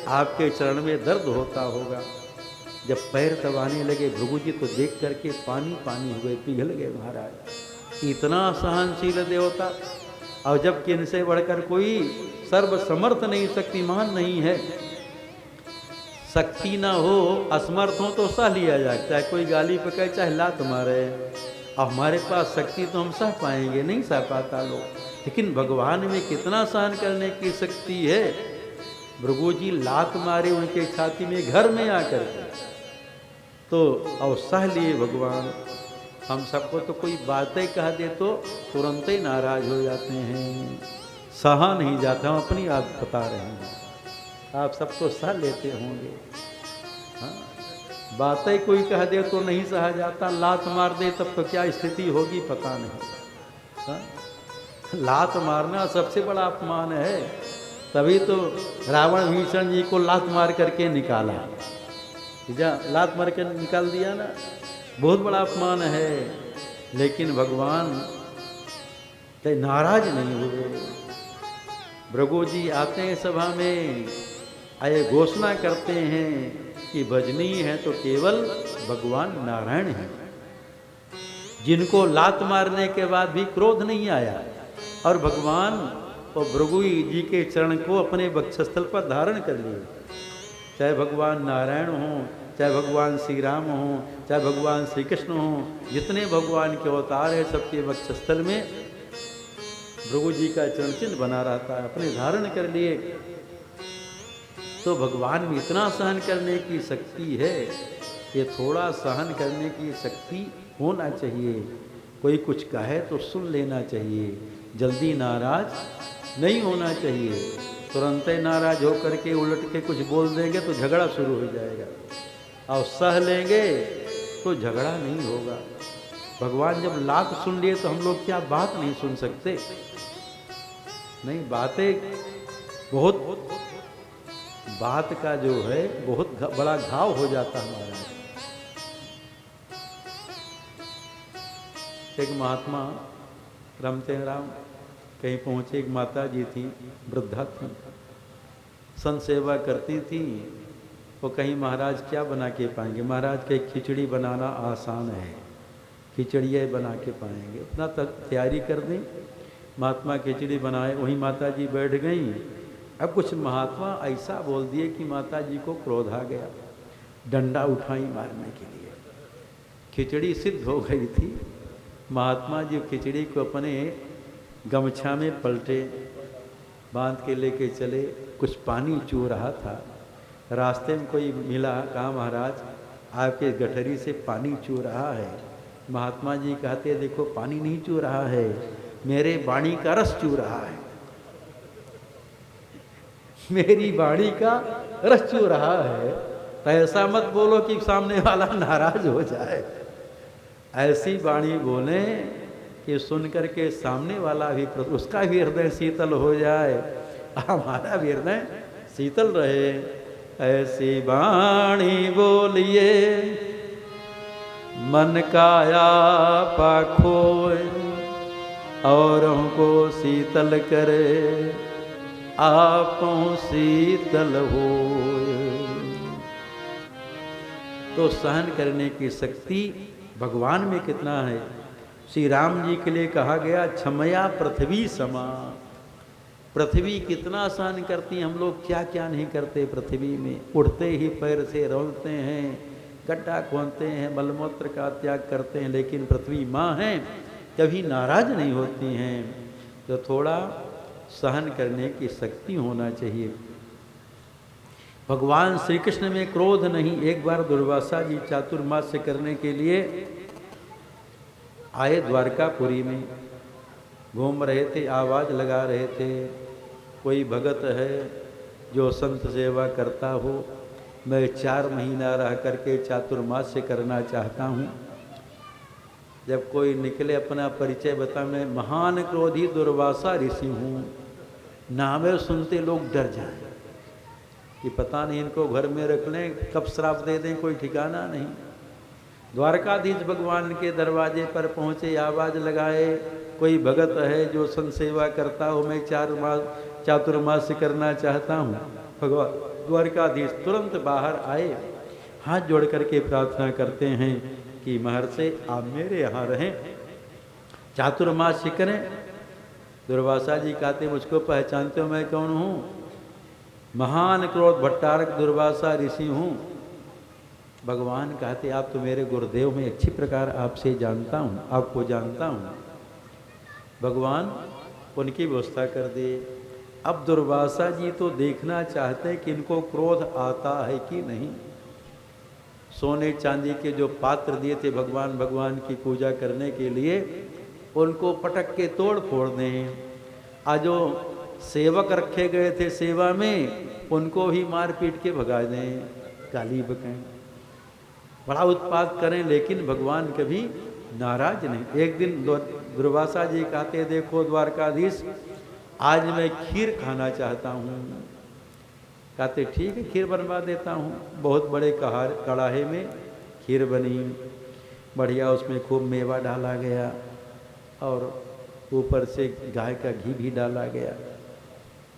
आपके चरण में दर्द होता होगा। जब पैर दबाने लगे भृगु जी तो देख करके पानी पानी हुए, पिघल गए महाराज। इतना सहनशील देवता, और जबकि इनसे बढ़कर कोई सर्वसमर्थ नहीं, शक्तिमान नहीं है। शक्ति ना हो, असमर्थ हो तो सह लिया जाए, चाहे कोई गाली पकाए चाहे लात मारे। और हमारे पास शक्ति तो हम सह पाएंगे, नहीं सह पाता लोग। लेकिन भगवान में कितना सहन करने की शक्ति है। भृगु जी लात मारे उनके छाती में घर में आकर के, तो और सह लिए भगवान। हम सबको तो कोई बातें कह दे तो तुरंत ही नाराज हो जाते हैं, सहा नहीं जाता। हम अपनी आप बता रहे हैं, आप सबको सह लेते होंगे। हाँ, बातें कोई कह दे तो नहीं सहा जाता, लात मार दे तब तो क्या स्थिति होगी पता नहीं। हाँ? लात मारना सबसे बड़ा अपमान है। तभी तो रावण भीषण जी को लात मार करके निकाला, लात मार कर निकाल दिया ना, बहुत बड़ा अपमान है। लेकिन भगवान नाराज नहीं हुए। भृगु जी आते हैं सभा में, आए घोषणा करते हैं कि भजनी है तो केवल भगवान नारायण हैं, जिनको लात मारने के बाद भी क्रोध नहीं आया। और भगवान और भृगु जी के चरण को अपने वक्षस्थल पर धारण कर लिए। चाहे भगवान नारायण हों, चाहे भगवान श्री राम हों, चाहे भगवान श्री कृष्ण हों, जितने भगवान के अवतार हैं सबके वक्षस्थल में भृगु जी का चरण चिन्ह बना रहता है, अपने धारण कर लिए। तो भगवान में इतना सहन करने की शक्ति है, ये थोड़ा सहन करने की शक्ति होना चाहिए। कोई कुछ कहे तो सुन लेना चाहिए, जल्दी नाराज नहीं होना चाहिए। तुरंत ही नाराज होकर के उलट के कुछ बोल देंगे तो झगड़ा शुरू हो जाएगा, और सह लेंगे तो झगड़ा नहीं होगा। भगवान जब लात सुन लिए तो हम लोग क्या बात नहीं सुन सकते? नहीं, बातें बहुत, बात का जो है बहुत बड़ा घाव हो जाता हमारा। एक महात्मा रमते राम कहीं पहुंचे, एक माता जी थी, वृद्धा थी, संत सेवा करती थी। वो कहीं महाराज क्या बना के पाएंगे? महाराज के खिचड़ी बनाना आसान है, खिचड़ियाँ बना के पाएंगे, उतना तक तैयारी कर दें। महात्मा खिचड़ी बनाए, वहीं माता जी बैठ गई। अब कुछ महात्मा ऐसा बोल दिए कि माता जी को क्रोध आ गया, डंडा उठाई मारने के लिए। खिचड़ी सिद्ध हो गई थी। महात्मा जी खिचड़ी को अपने गमछा में पलटे, बांध के लेके चले। कुछ पानी चू रहा था, रास्ते में कोई मिला, कहा महाराज आपके गठरी से पानी चू रहा है। महात्मा जी कहते देखो पानी नहीं चू रहा है, मेरे वाणी का रस चू रहा है, मेरी वाणी का रस चू रहा है। तो ऐसा मत बोलो कि सामने वाला नाराज हो जाए। ऐसी वाणी बोले कि सुन करके सामने वाला भी, उसका भी हृदय शीतल हो जाए, हमारा भी हृदय शीतल रहे। ऐसी वाणी बोलिए मन काया पाखोए, औरों को शीतल करे आपों शीतल हो। तो सहन करने की शक्ति भगवान में कितना है। श्री राम जी के लिए कहा गया क्षमया पृथ्वी समा। पृथ्वी कितना सहन करती है, हम लोग क्या क्या नहीं करते पृथ्वी में। उठते ही पैर से रोलते हैं, गड्ढा खोदते हैं, मलमूत्र का त्याग करते हैं, लेकिन पृथ्वी माँ है, कभी नाराज नहीं होती हैं। तो थोड़ा सहन करने की शक्ति होना चाहिए। भगवान श्री कृष्ण में क्रोध नहीं। एक बार दुर्वासा जी चातुर्मास्य करने के लिए आए, द्वारकापुरी में घूम रहे थे, आवाज़ लगा रहे थे कोई भगत है जो संत सेवा करता हो, मैं 4 महीना रह करके चातुर्मास्य करना चाहता हूँ। जब कोई निकले अपना परिचय बता, मैं महान क्रोधी दुर्वासा ऋषि हूँ, नामे सुनते लोग डर जाएं कि पता नहीं इनको घर में रख लें, कब श्राप दे दें, कोई ठिकाना नहीं। द्वारकाधीश भगवान के दरवाजे पर पहुँचे, आवाज़ लगाए कोई भगत है जो संत सेवा करता हो, मैं 4 मास चातुर्मास्य करना चाहता हूँ। भगवान द्वारकाधीश तुरंत बाहर आए, हाथ जोड़ करके प्रार्थना करते हैं कि महर्षि आप मेरे यहाँ रहें, चातुर्मास्य करें। दुर्वासा जी कहते मुझको पहचानते हो मैं कौन हूँ? महान क्रोध भट्टारक दुर्वासा ऋषि हूँ। भगवान कहते आप तो मेरे गुरुदेव, में अच्छी प्रकार आपसे जानता हूँ, आपको जानता हूँ। भगवान उनकी व्यवस्था कर दे। अब दुर्वासा जी तो देखना चाहते हैं कि इनको क्रोध आता है कि नहीं। सोने चांदी के जो पात्र दिए थे भगवान की पूजा करने के लिए, उनको पटक के तोड़ फोड़ दें। आज जो सेवक रखे गए थे सेवा में, उनको भी मार पीट के भगा दें, गाली बकें, बड़ा उत्पात करें, लेकिन भगवान कभी नाराज नहीं। एक दिन दुर्वासा जी कहते देखो द्वारकाधीश, आज मैं खीर खाना चाहता हूँ। कहते ठीक है खीर बनवा देता हूँ। बहुत बड़े कढ़ाहे में खीर बनी, बढ़िया, उसमें खूब मेवा डाला गया और ऊपर से गाय का घी भी डाला गया।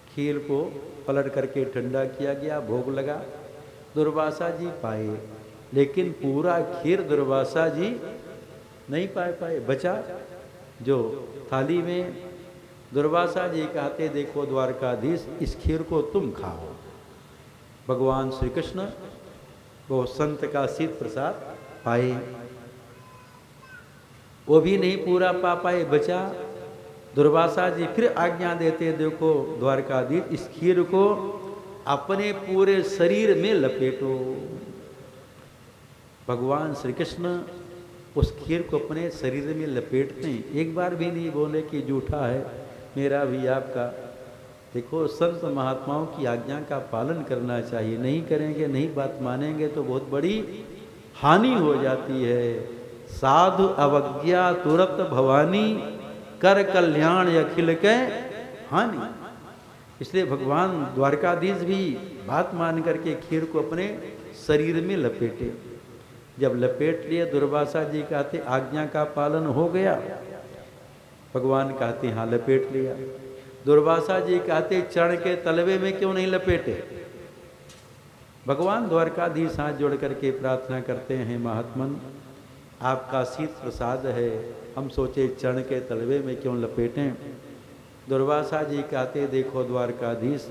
खीर को पलट करके ठंडा किया गया, भोग लगा। दुर्वासा जी पाए, लेकिन पूरा खीर दुर्वासा जी नहीं पाए, बचा जो थाली में। दुर्वासा जी कहते देखो द्वारकाधीश, इस खीर को तुम खाओ। भगवान श्री कृष्ण वो संत का शीत प्रसाद पाए, वो भी नहीं पूरा पा पाए, बचा। दुर्वासा जी फिर आज्ञा देते देखो द्वारकाधीश, इस खीर को अपने पूरे शरीर में लपेटो। भगवान श्री कृष्ण उस खीर को अपने शरीर में लपेटते हैं, एक बार भी नहीं बोले कि जूठा है मेरा भी आपका। देखो संत महात्माओं की आज्ञा का पालन करना चाहिए, नहीं करेंगे, नहीं बात मानेंगे तो बहुत बड़ी हानि हो जाती है। साधु अवज्ञा तुरत भवानी, कर कल्याण अखिल के हानि। इसलिए भगवान द्वारकाधीश भी बात मान करके खीर को अपने शरीर में लपेटे। जब लपेट लिए, दुर्वासा जी कहते आज्ञा का पालन हो गया। भगवान कहते हाँ लपेट लिया। दुर्वासा जी कहते चरण के तलवे में क्यों नहीं लपेटे? भगवान द्वारकाधीश हाथ जोड़ करके प्रार्थना करते हैं, महात्मन आपका शीत प्रसाद है, हम सोचे चरण के तलवे में क्यों लपेटें। दुर्वासा जी कहते देखो द्वारकाधीश,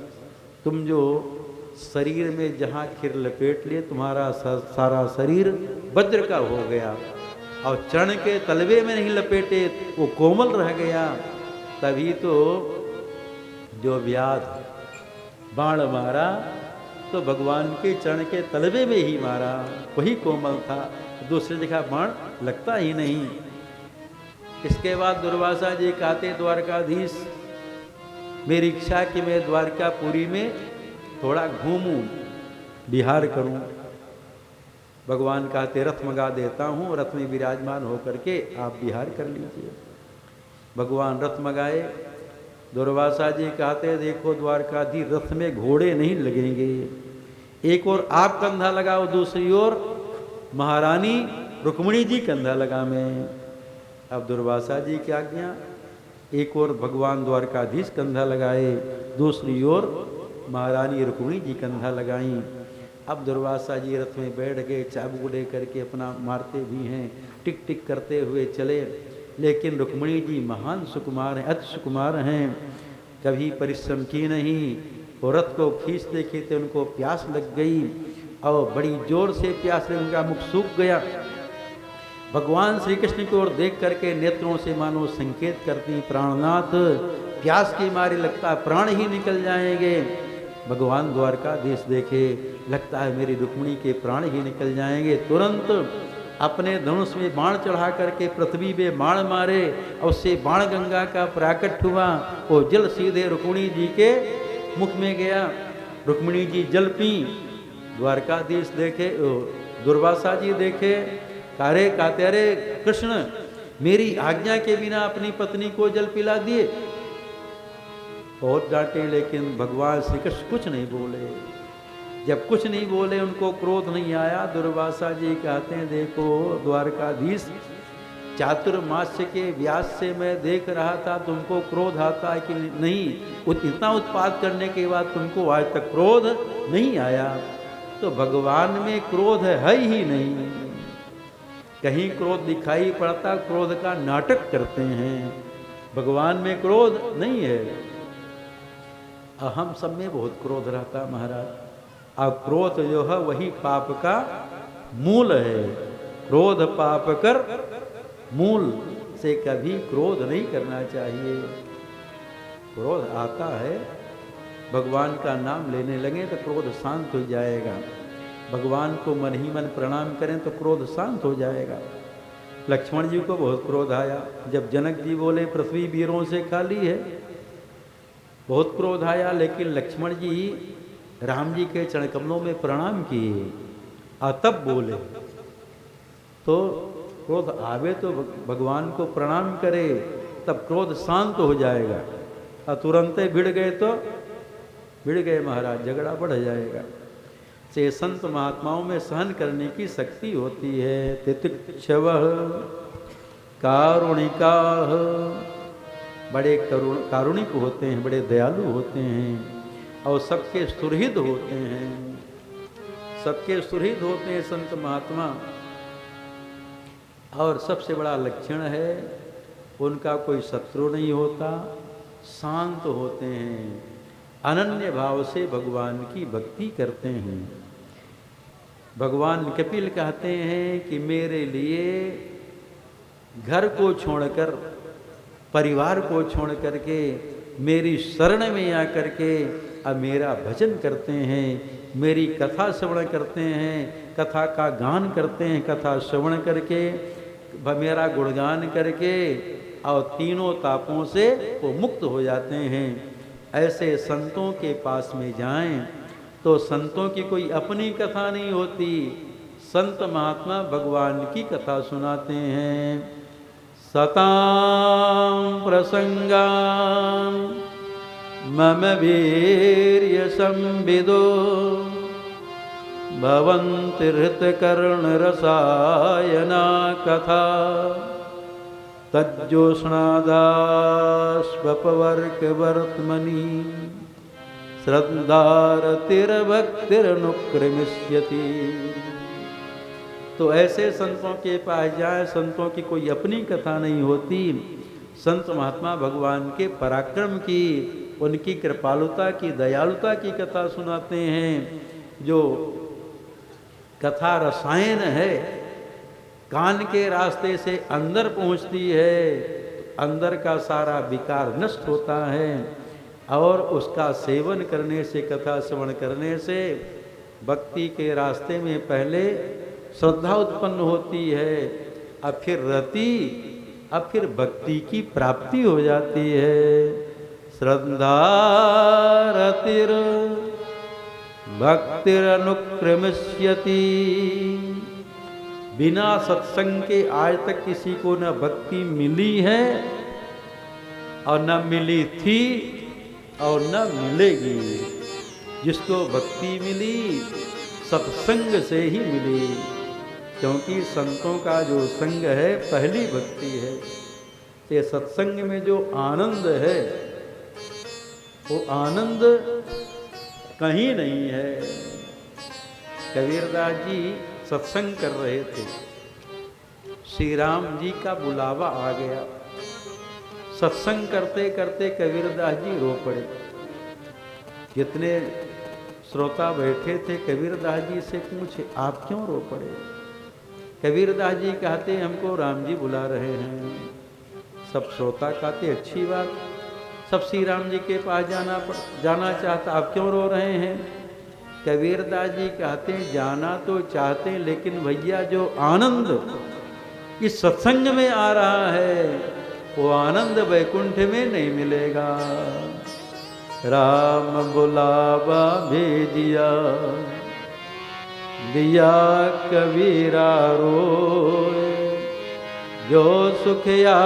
तुम जो शरीर में जहाँ खीर लपेट लिए, तुम्हारा सारा शरीर वज्र का हो गया, और चरण के तलवे में नहीं लपेटे वो कोमल रह गया। तभी तो जो व्याध बाण मारा तो भगवान के चरण के तलवे में ही मारा, वही कोमल था, दूसरी जगह बाण लगता ही नहीं। इसके बाद दुर्वासा जी कहते द्वारकाधीश, मेरी इच्छा कि मैं द्वारकापुरी में थोड़ा घूमूं, विहार करूं। भगवान कहते रथ मंगा देता हूं, रथ में विराजमान होकर के आप विहार कर लीजिए। भगवान रथ मंगाए। दुर्वासा जी कहते देखो द्वारकाधीश, रथ में घोड़े नहीं लगेंगे, एक और आप कंधा लगाओ, दूसरी ओर महारानी रुक्मिणी जी कंधा लगा मैं। अब दुर्वासा जी की आज्ञा, एक और भगवान द्वारकाधीश कंधा लगाए, दूसरी ओर महारानी रुक्मिणी जी कंधा लगाई। अब दुर्वासा जी रथ में बैठ गए, चाबुक दे करके अपना मारते भी हैं, टिक टिक करते हुए चले। लेकिन रुक्मिणी जी महान सुकुमार हैं, अति सुकुमार हैं, कभी परिश्रम की नहीं। और रथ को खींचते खींचते उनको प्यास लग गई, और बड़ी जोर से प्यास लगी, उनका मुख सूख गया। भगवान श्री कृष्ण की ओर देख करके नेत्रों से मानो संकेत करती, प्राणनाथ प्यास की मारी लगता है प्राण ही निकल जाएंगे। भगवान द्वारकाधीश देखे, लगता है मेरी रुक्मिणी के प्राण ही निकल जाएंगे। तुरंत अपने धनुष में बाण चढ़ा करके पृथ्वी में बाण मारे, और उससे बाण गंगा का प्राकट हुआ, वो जल सीधे रुक्मिणी जी के मुख में गया। रुक्मिणी जी जल पी। द्वारकाधीश देखे, दुर्वासा जी देखे, कारे कहते अरे कृष्ण, मेरी आज्ञा के बिना अपनी पत्नी को जल पिला दिए। बहुत डांटे, लेकिन भगवान श्री कृष्ण कुछ नहीं बोले। जब कुछ नहीं बोले, उनको क्रोध नहीं आया। दुर्वासा जी कहते हैं देखो द्वारकाधीश, चातुर्मास्य के व्यास से मैं देख रहा था तुमको क्रोध आता है कि नहीं, इतना उत्पाद करने के बाद तुमको आज तक क्रोध नहीं आया। तो भगवान में क्रोध है ही नहीं, कहीं क्रोध दिखाई पड़ता, क्रोध का नाटक करते हैं। भगवान में क्रोध नहीं है। हम सब में बहुत क्रोध रहता महाराज। अब क्रोध जो है वही पाप का मूल है। क्रोध पाप कर मूल, से कभी क्रोध नहीं करना चाहिए। क्रोध आता है, भगवान का नाम लेने लगे तो क्रोध शांत हो जाएगा। भगवान को मन ही मन प्रणाम करें तो क्रोध शांत हो जाएगा। लक्ष्मण जी को बहुत क्रोध आया जब जनक जी बोले पृथ्वी वीरों से खाली है, बहुत क्रोध आया। लेकिन लक्ष्मण जी राम जी के चरण कमलों में प्रणाम किए और तब बोले। तो क्रोध आवे तो भगवान को प्रणाम करे, तब क्रोध शांत हो जाएगा। और तुरंत भिड़ गए तो भिड़ गए महाराज, झगड़ा बढ़ जाएगा। से संत महात्माओं में सहन करने की शक्ति होती है। तितिक्षव कारुणिका, बड़े कारुणिक होते हैं, बड़े दयालु होते हैं और सबके सुहृद होते हैं। सबके सुहृद होते हैं संत महात्मा। और सबसे बड़ा लक्षण है उनका कोई शत्रु नहीं होता, शांत होते हैं, अनन्य भाव से भगवान की भक्ति करते हैं। भगवान कपिल कहते हैं कि मेरे लिए घर को छोड़कर, परिवार को छोड़ करके मेरी शरण में आकर के अब मेरा भजन करते हैं, मेरी कथा श्रवण करते हैं, कथा का गान करते हैं, कथा श्रवण करके मेरा गुणगान करके और तीनों तापों से वो मुक्त हो जाते हैं। ऐसे संतों के पास में जाएं तो संतों की कोई अपनी कथा नहीं होती, संत महात्मा भगवान की कथा सुनाते हैं। सतां प्रसंगां मम वीर्य संविदो भवन्ति हृतकर्ण रसायना कथा तज्जोष्णादास्वपवर्कवर्त्मनि श्रद्धारतिर्भक्तिरनुक्रमिष्यति। तो ऐसे संतों के पास जाए, संतों की कोई अपनी कथा नहीं होती। संत महात्मा भगवान के पराक्रम की, उनकी कृपालुता की, दयालुता की कथा सुनाते हैं। जो कथा रसायन है, कान के रास्ते से अंदर पहुंचती है, अंदर का सारा विकार नष्ट होता है। और उसका सेवन करने से, कथा श्रवण करने से भक्ति के रास्ते में पहले श्रद्धा उत्पन्न होती है, अब फिर रति, अब फिर भक्ति की प्राप्ति हो जाती है। श्रद्धा रतिर भक्तिरनुक्रमिष्यति। बिना सत्संग के आज तक किसी को न भक्ति मिली है और न मिली थी और न मिलेगी। जिसको भक्ति मिली सत्संग से ही मिली, क्योंकि संतों का जो संग है पहली भक्ति है। ये सत्संग में जो आनंद है वो आनंद कहीं नहीं है। कबीरदास जी सत्संग कर रहे थे, श्री राम जी का बुलावा आ गया। सत्संग करते करते कबीरदास जी रो पड़े। जितने श्रोता बैठे थे कबीरदास जी से पूछे, आप क्यों रो पड़े? कबीरदास जी कहते हमको राम जी बुला रहे हैं। सब श्रोता कहते अच्छी बात, सब श्री राम जी के पास जाना चाहता, आप क्यों रो रहे हैं? कबीरदास जी कहते हैं जाना तो चाहते हैं, लेकिन भैया जो आनंद इस सत्संग में आ रहा है वो आनंद वैकुंठ में नहीं मिलेगा। राम बुलावा भेजिया दिया कबीरा रोए, जो सुखया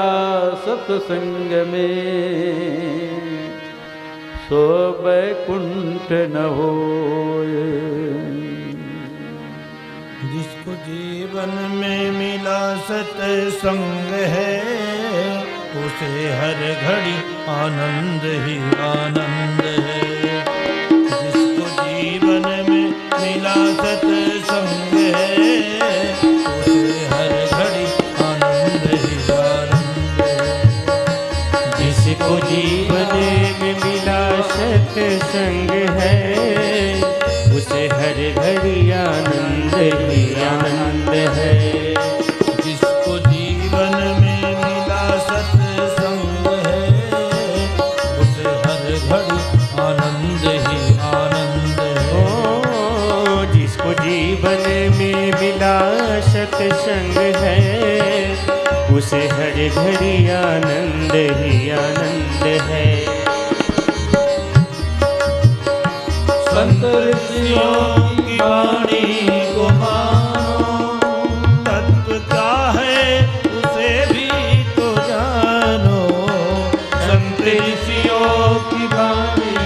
सत्संग में सो वैकुंठ न होए। जिसको जीवन में मिला सत्संग है, उसे हर घड़ी आनंद ही आनंद है। जिसको जीवन में मिला सत्संग है, उसे हर घड़ी आनंद ही आनंद है। जिसको जीवन में मिला सत्संग है, उसे हर घड़ी आनंद ही आनंद है। जिसको जीवन में मिला सत्संग है, उसे हर घड़ी आनंद ही आनंद है। ओ जिसको जीवन में मिला सत्संग है, उसे हर घड़ी आनंद ही आनंद है। संत ऋषियों की वाणी को मानो, तत्व क्या है उसे भी तो जानो। संत ऋषियों की वाणी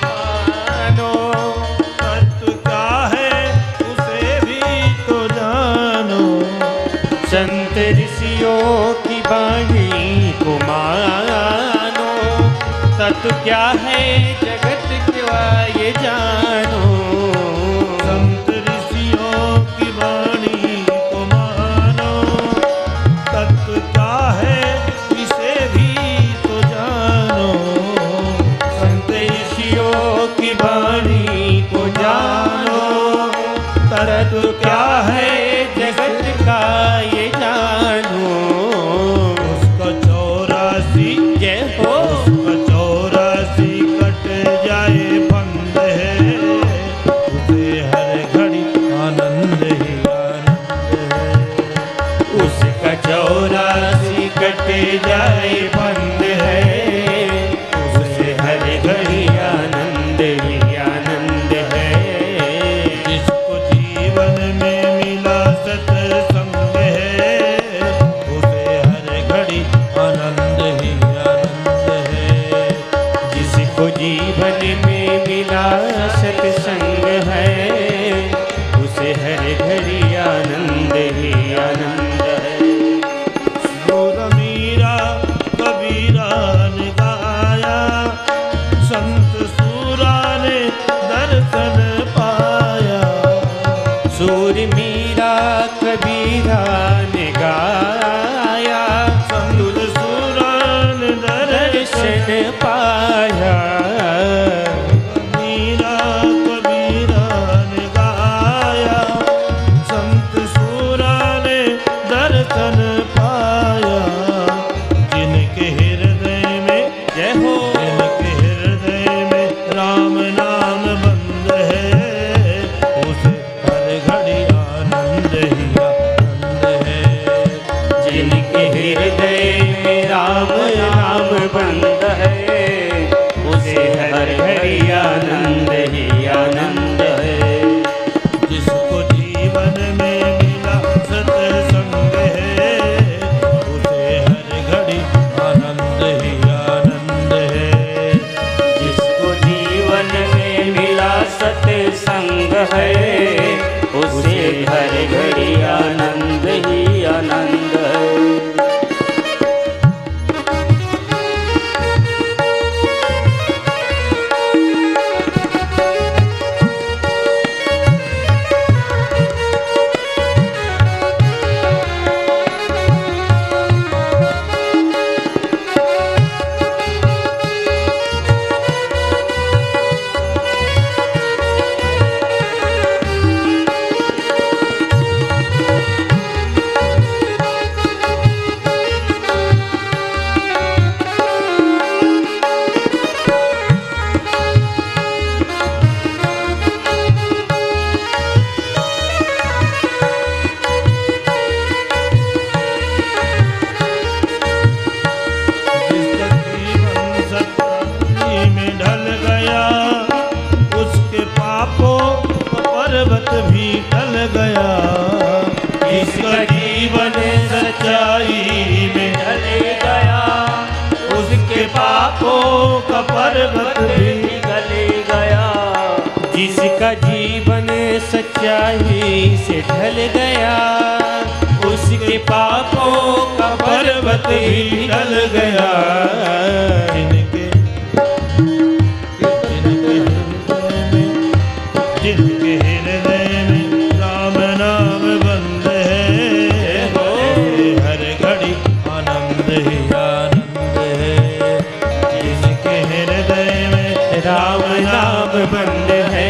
मानो, तत्व क्या है उसे भी तो जानो। संत ऋषियों की वाणी को मानो, तत्व क्या है जगत क्या ये जानो। संत ऋषियों की वाणी को मानो, तत्व क्या है इसे भी तो जानो। संत ऋषियों की वाणी को जानो, तत्व क्या है जगत का ये जानो। उसका 84 जय हो। उसका 84 कट जाए बंद है, उसे हर घड़ी आनंद ही आनंद है। उसका 84 कट जाए बंद है, उसे हर घड़ी आनंद ही आनंद है। जिसको जीवन में मिला सत्संग है, उसे हर घड़ी आनंद ही आनंद है। जिसको जीवन में मिला सत्संग है, उसे हर घड़ी आनंद ही आनंद है। सुर मीरा कबीरा ने गाया, संत सूरा ने दर्शन पाया। सूर मीरा कबीरा ने गाया, संत सूरा ने दर्शन पाया। मीरा कबीरा ने गाया, संत सूरा ने दर्शन पाया। जिनके हृदय में जय हो। जिनके हृदय में राम नाम बंद है, उसे हर घड़ी आनंद ही आनंद है। जिनके हृदय में राम नाम बंद है, उसे हर घड़ी आनंद ही आनंद है। जिसको जीवन में मिला सत्संग है, उसे हर घड़ी आनंद ही आनंद है। जिसको जीवन में मिला सत्संग है, उसे हर घड़ी आनंद ही आनंद है। पापों का पर्वत भी पिघल गया। जिसका जीवन सच्चाई से ढल गया, उसके पापों का पर्वत भी टल गया। जिनके हृदय में राम नाम बंद है, हर घड़ी आनंद ही आनंद है। जिनके हृदय में राम नाम बंद है,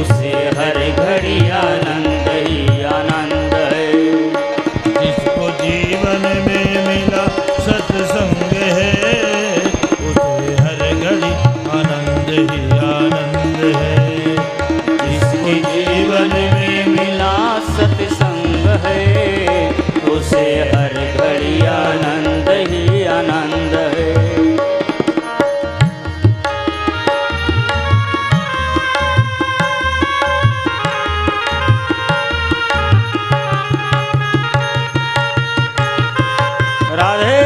उसे हर घड़ी आनंद ही आनंद है। जिसको जीवन में मिला सत्संग है, उसे हर घड़ी आनंद ही आनंद है। जिसके जीवन में मिला सत्संग है, उसे हर घड़ी आनंद ही आनंद है। राधे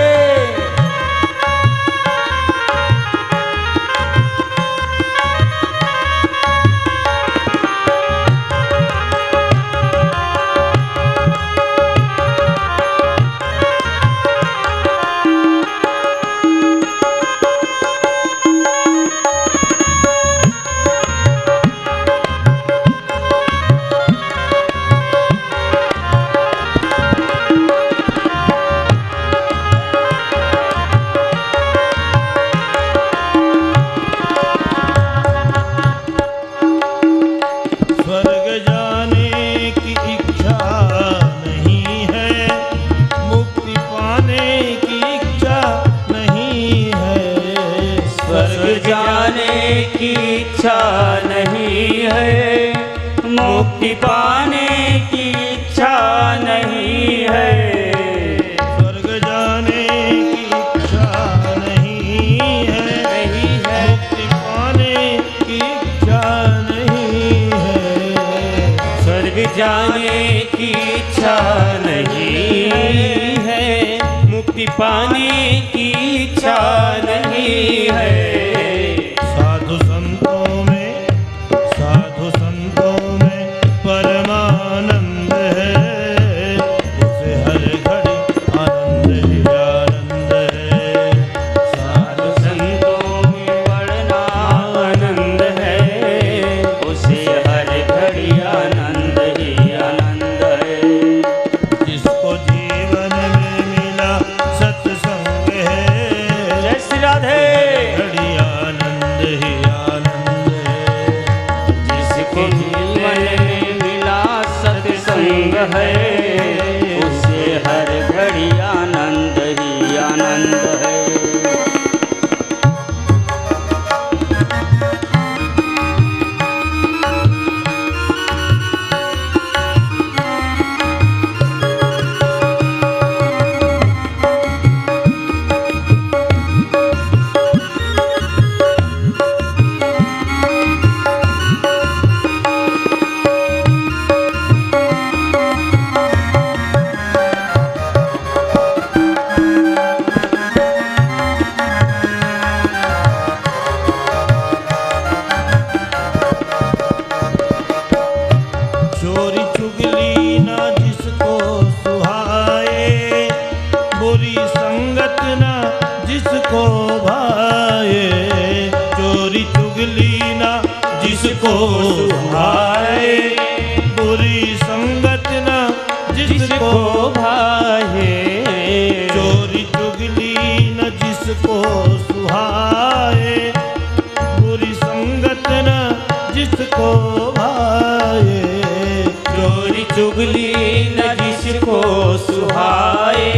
स्वर्ग जाने की इच्छा नहीं है, मुक्ति पाने की इच्छा नहीं है। स्वर्ग जाने की इच्छा नहीं है, मुक्ति पाने की इच्छा नहीं है। स्वर्ग जाने की इच्छा नहीं है, मुक्ति पाने की इच्छा नहीं है। स्वर्ग जाने की इच्छा नहीं है, मुक्ति पाने की इच्छा नहीं है। साधु संतों में परमानंद है, उसे हर घड़ी आनंद ही आनंद है। साधु संतों में बड़ा आनंद है, उसे हर घड़ी आनंद ही आनंद है। जिसको जीवन में मिला सत्संग है, जय श्री राधे। घड़ी आनंद ही आनंद है। जिसको जीवन में मिला सत्संग है, उसे हर घड़ी आनंद ही आनंद है। चोरी चुगली ना जिसको सुहाए, बुरी संगत ना जिसको भाए। चोरी चुगली ना जिसको सुहाए, बुरी संगत ना जिसको भाए। चोरी चुगली न जिसको सुहाए, बुरी संगत न जिसको भाए। चोरी चुगली न जिसको सुहाए,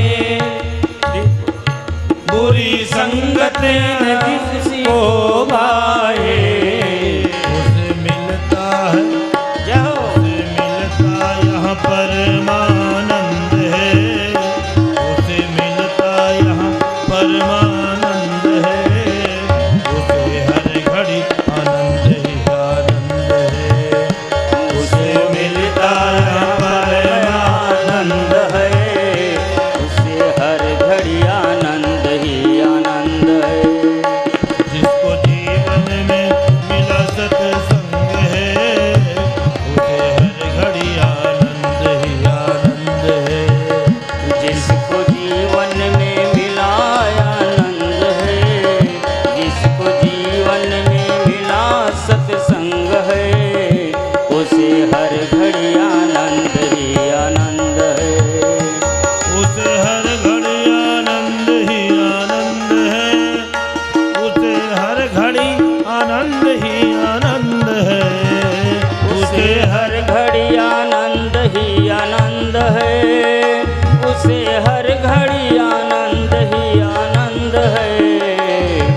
बुरी संगत न जिसको भाए। उसे मिलता है, जाओ उसे मिलता यहाँ परमानंद है, उसे मिलता यहाँ परमानंद है। उसे हर घड़ी आनंद ही आनंद है। उसे मिलता यहाँ परमानंद है, उसे हर घड़ी आनंद ही आनंद है। जिसको जीवन में घड़ी आनंद ही आनंद है, उसे हर घड़ी आनंद ही आनंद है।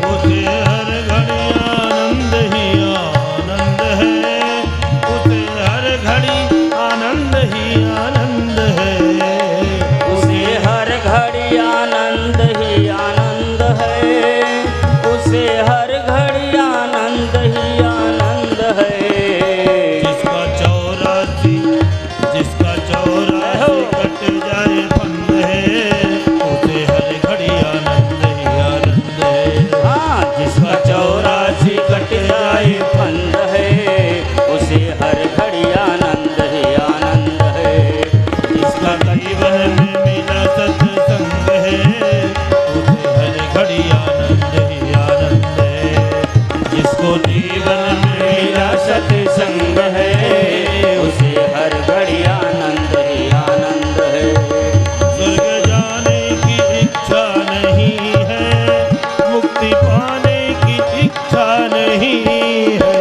उसे हर घड़ी आनंद ही आनंद है, उसे हर घड़ी आनंद ही आनंद है। उसे हर घड़ी आनंद ही आनंद है, उसे हर घड़ी आनंद ही आनंद है। जिसका 84 कट जाए फंद है, उसे हर घड़ी आनंद ही आनंद है। हाँ, जिसका 84 कट जाए फंद है, उसे हर घड़ी आनंद ही आनंद है। जिसका जीवन में मिला सत्संग है, उसे हर घड़ी आनंद ही आनंद है। जिसको जीवन में मिला सत्संग है, उसे हर घड़ी आनंद ही आनंद है। स्वर्ग जाने की इच्छा नहीं है, मुक्ति पाने की इच्छा नहीं है।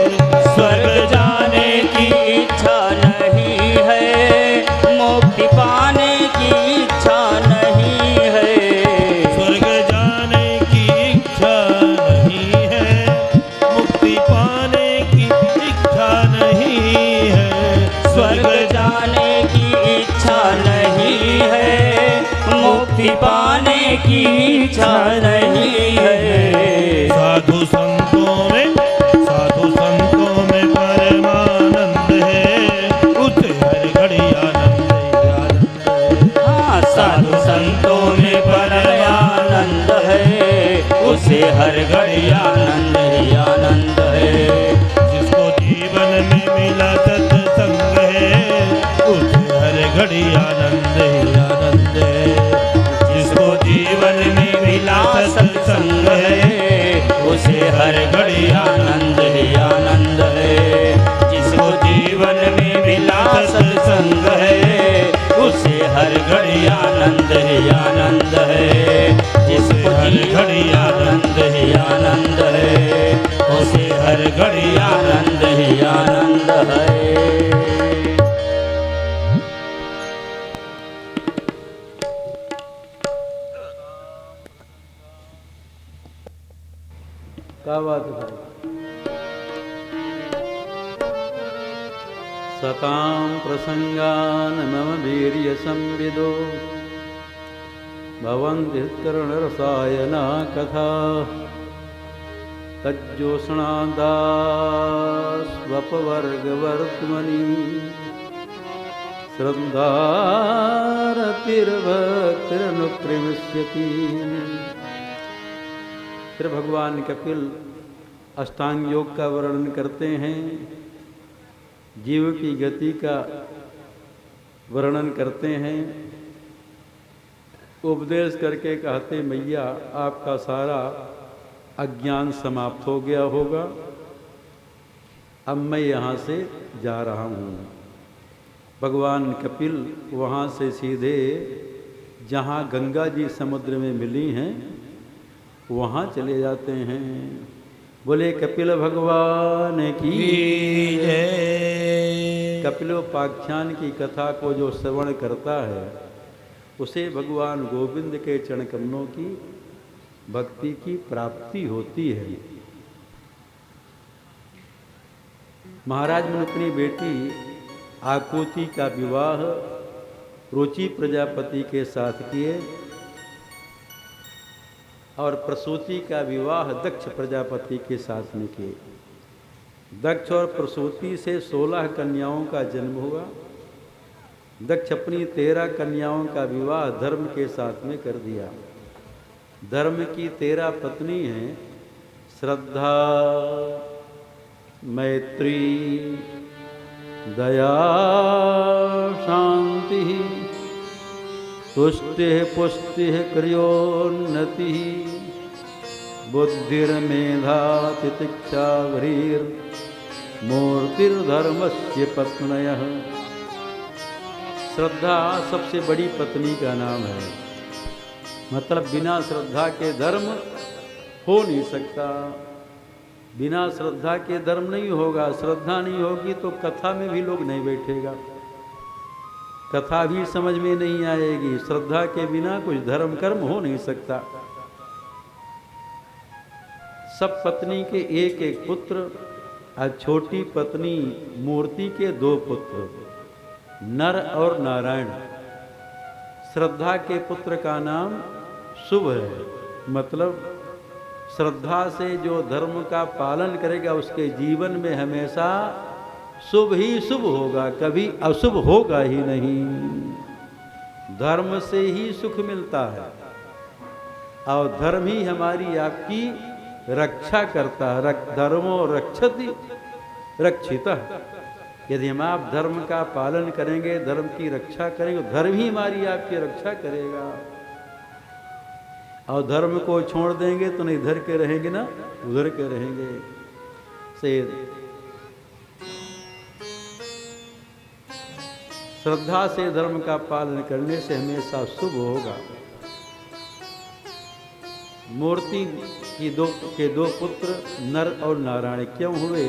स्वर्ग जाने की इच्छा नहीं है, मुक्ति पाने की इच्छा नहीं है। स्वर्ग जाने की इच्छा नहीं है, मुक्ति पाने की इच्छा नहीं है। स्वर्ग जाने की इच्छा नहीं है, मुक्ति पाने की इच्छा नहीं है। साधु संतों में परमानंद है, उसे हर घड़ी आनंद ही आनंद है। हाँ, साधु संतों में परमानंद है, उसे हर घड़ी आनंद ही आनंद है। जिसको जीवन में मिला सत्संग है, उसे हर घड़ी आनंद ही आनंद है। जिसको जीवन में मिला सत्संग है, उसे हर घड़ी आनंद ही आनंद है। जिसको जीवन में मिला सत्संग है, उसे हर घड़ी आनंद ही आनंद है। जिसको हर जीवन घड़ी आनंद ही आनंद है, उसे हर घड़ी आनंद ही आनंद है। क्या बात है भाई। सतां प्रसंगान मम वीर्य संविदो भवन्ति करुणरसायना कथा तज्जोष्णादास्वपवर्गवर्त्मनि श्रद्धारतिर्भक्तिरनुप्रविश्यति। फिर भगवान कपिल अष्टांग योग का वर्णन करते हैं, जीव की गति का वर्णन करते हैं, उपदेश करके कहते मैया आपका सारा अज्ञान समाप्त हो गया होगा, अब मैं यहाँ से जा रहा हूँ। भगवान कपिल वहाँ से सीधे जहाँ गंगा जी समुद्र में मिली हैं वहाँ चले जाते हैं। बोले कपिल भगवान की जय। कपिलोपाख्यान की कथा को जो श्रवण करता है उसे भगवान गोविंद के चरण कमलों की भक्ति की प्राप्ति होती है। महाराज ने अपनी बेटी आकुति का विवाह रुचि प्रजापति के साथ किए और प्रसूति का विवाह दक्ष प्रजापति के साथ में किए। दक्ष और प्रसूति से 16 कन्याओं का जन्म हुआ। दक्ष अपनी 13 कन्याओं का विवाह धर्म के साथ में कर दिया। धर्म की 13 पत्नी हैं श्रद्धा, मैत्री, दया, शांति, तुष्टि, पुष्टि, क्रियोन्नति, बुद्धिर्मेधा, तितिक्षा, ह्रीर, मूर्तिर्धर्मस्य पत्न्यः। श्रद्धा सबसे बड़ी पत्नी का नाम है, मतलब बिना श्रद्धा के धर्म हो नहीं सकता। बिना श्रद्धा के धर्म नहीं होगा। श्रद्धा नहीं होगी तो कथा में भी लोग नहीं बैठेगा, कथा भी समझ में नहीं आएगी। श्रद्धा के बिना कुछ धर्म कर्म हो नहीं सकता। सब पत्नी के एक एक पुत्र, और छोटी पत्नी मूर्ति के 2 पुत्र, नर और नारायण। श्रद्धा के पुत्र का नाम शुभ है, मतलब श्रद्धा से जो धर्म का पालन करेगा उसके जीवन में हमेशा शुभ ही शुभ होगा, कभी अशुभ होगा ही नहीं। धर्म से ही सुख मिलता है और धर्म ही हमारी आपकी रक्षा करता है। धर्मो रक्षति रक्षितः। यदि हम आप धर्म का पालन करेंगे, धर्म की रक्षा करेंगे, धर्म ही हमारी आपकी रक्षा करेगा। और धर्म को छोड़ देंगे तो नहीं इधर के रहेंगे ना उधर के रहेंगे। से श्रद्धा से धर्म का पालन करने से हमेशा शुभ होगा। मूर्ति की के दो पुत्र नर और नारायण क्यों हुए?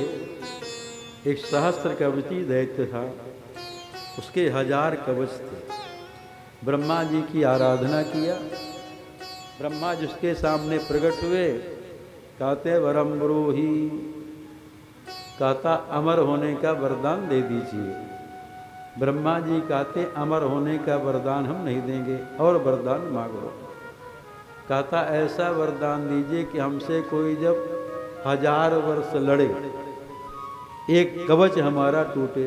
एक सहस्त्र कवची दैत्य था, उसके 1000 कवच थे। ब्रह्मा जी की आराधना किया, ब्रह्मा जी उसके सामने प्रकट हुए, कहते वरम ब्रूहि, कहता अमर होने का वरदान दे दीजिए। ब्रह्मा जी कहते अमर होने का वरदान हम नहीं देंगे, और वरदान मांगो। कहता ऐसा वरदान दीजिए कि हमसे कोई जब 1000 वर्ष लड़े, एक कवच हमारा टूटे,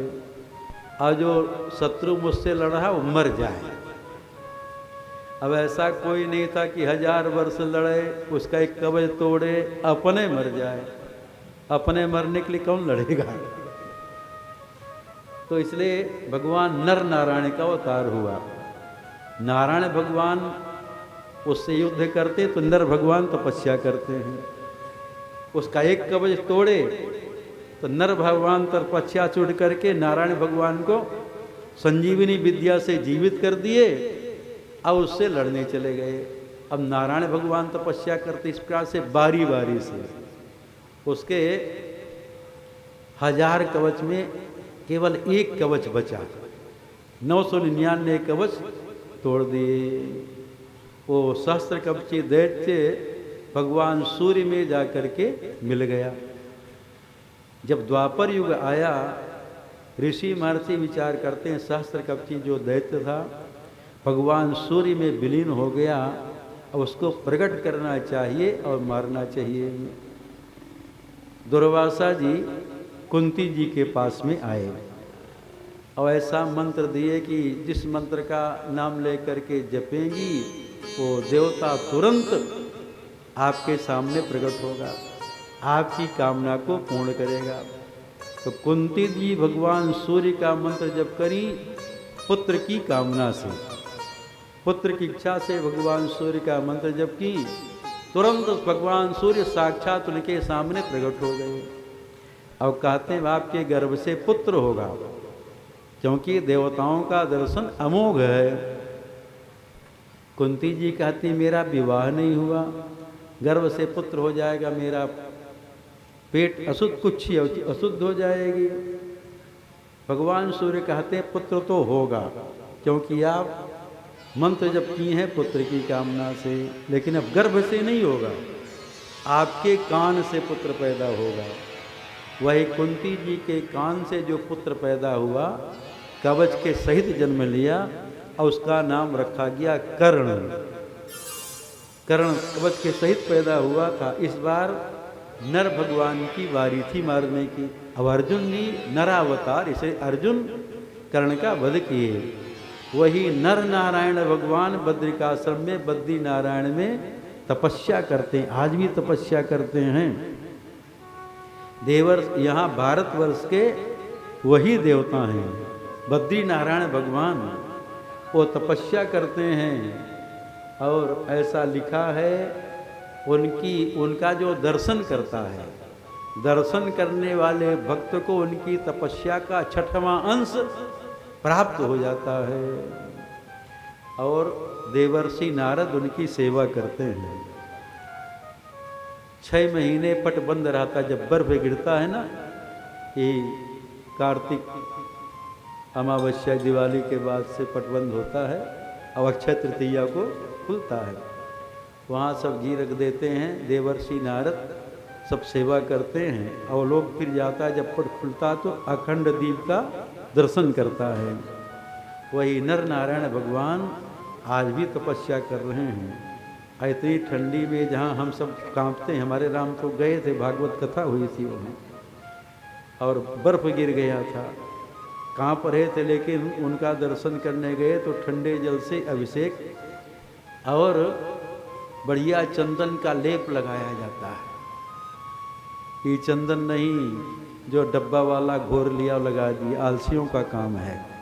और जो शत्रु मुझसे लड़ रहा वो मर जाए। अब ऐसा कोई नहीं था कि 1000 वर्ष लड़े, उसका एक कवच तोड़े, अपने मर जाए। अपने मरने के लिए कौन लड़ेगा? तो इसलिए भगवान नर नारायण का अवतार हुआ। नारायण भगवान उससे युद्ध करते तो नर भगवान तपस्या करते हैं। उसका एक कवच तोड़े तो नर भगवान तपस्या छूट करके नारायण भगवान को संजीवनी विद्या से जीवित कर दिए और उससे लड़ने चले गए। अब नारायण भगवान तपस्या करते इस प्रकार से बारी बारी से उसके 1000 कवच में केवल एक कवच बचा, 999 कवच तोड़ दिए। वो सहस्त्र कवची दैत्य भगवान सूर्य में जाकर के मिल गया। जब द्वापर युग आया, ऋषि महर्षि विचार करते हैं सहस्त्र कवची जो दैत्य था भगवान सूर्य में विलीन हो गया, अब उसको प्रकट करना चाहिए और मारना चाहिए। दुर्वासा जी कुंती जी के पास में आए और ऐसा मंत्र दिए कि जिस मंत्र का नाम लेकर के जपेंगी वो देवता तुरंत आपके सामने प्रकट होगा, आपकी कामना को पूर्ण करेगा। तो कुंती जी भगवान सूर्य का मंत्र जप करी पुत्र की कामना से, पुत्र की इच्छा से भगवान सूर्य का मंत्र जप की, तुरंत भगवान सूर्य साक्षात उनके सामने प्रकट हो गए और कहते हैं आपके गर्भ से पुत्र होगा, क्योंकि देवताओं का दर्शन अमोघ है। कुंती जी कहती मेरा विवाह नहीं हुआ, गर्भ से पुत्र हो जाएगा, मेरा पेट अशुद्ध कुक्षी अशुद्ध हो जाएगी। भगवान सूर्य कहते हैं पुत्र तो होगा, क्योंकि आप मंत्र जप किए हैं पुत्र की कामना से, लेकिन अब गर्भ से नहीं होगा, आपके कान से पुत्र पैदा होगा। वही कुंती जी के कान से जो पुत्र पैदा हुआ कवच के सहित जन्म लिया और उसका नाम रखा गया कर्ण। कर्ण कवच के सहित पैदा हुआ था। इस बार नर भगवान की बारी थी मारने की। अब अर्जुन ने नरावतार, इसे अर्जुन कर्ण का वध किए। वही नर नारायण भगवान बद्रिकाश्रम में बद्री नारायण में तपस्या करते हैं, आज भी तपस्या करते हैं। देवर्ष यहाँ भारतवर्ष के वही देवता हैं, बद्री नारायण भगवान, वो तपस्या करते हैं। और ऐसा लिखा है उनका जो दर्शन करता है, दर्शन करने वाले भक्त को उनकी तपस्या का 6वां अंश प्राप्त हो जाता है। और देवर्षि नारद उनकी सेवा करते हैं। 6 महीने पट बंद रहता। जब बर्फ गिरता है ना, ये कार्तिक अमावस्या दिवाली के बाद से पट बंद होता है, अब अक्षय तृतीया को खुलता है। वहाँ सब घी रख देते हैं, देवर्षि नारद सब सेवा करते हैं और लोग फिर जाता है। जब पट खुलता तो अखंड दीप का दर्शन करता है। वही नर नारायण भगवान आज भी तपस्या कर रहे हैं। इतनी ठंडी में जहाँ हम सब कांपते हैं, हमारे राम तो गए थे, भागवत कथा हुई थी वहाँ, और बर्फ गिर गया था, कांप रहे थे, लेकिन उनका दर्शन करने गए तो ठंडे जल से अभिषेक और बढ़िया चंदन का लेप लगाया जाता है। ये चंदन नहीं जो डब्बा वाला घोर लिया और लगा दिया, आलसियों का काम है।